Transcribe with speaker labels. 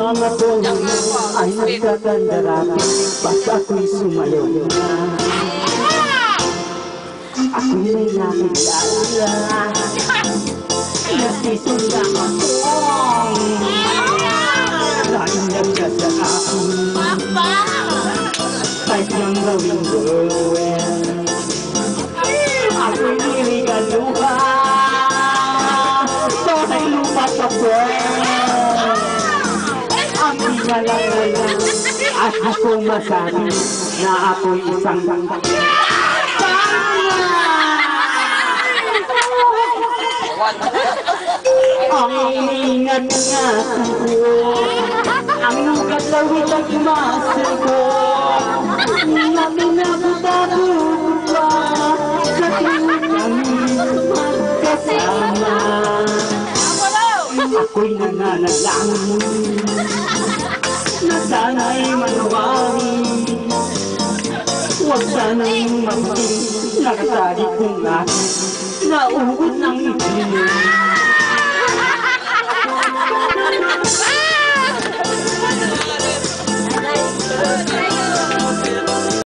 Speaker 1: mga tono ay nagkakandarati, ba't ako'y sumayaw na? Ako'y may nakilala, nasisundan ako, laging nagka sa akin, kahit nang gawing girlfriend. Ako'y niligaluha, tonay lupa sa friend. Ang pinalangala at ako masabi na ako'y isang ang iniingat-ingatan ko, ang lugat-lawit at muscle ko, na pinabutado pa sa tuwing kami magkasama. Ako'y nananalangin na sana'y manawari, huwag sana'y mabuting nakasali kong akin naugot ng itin.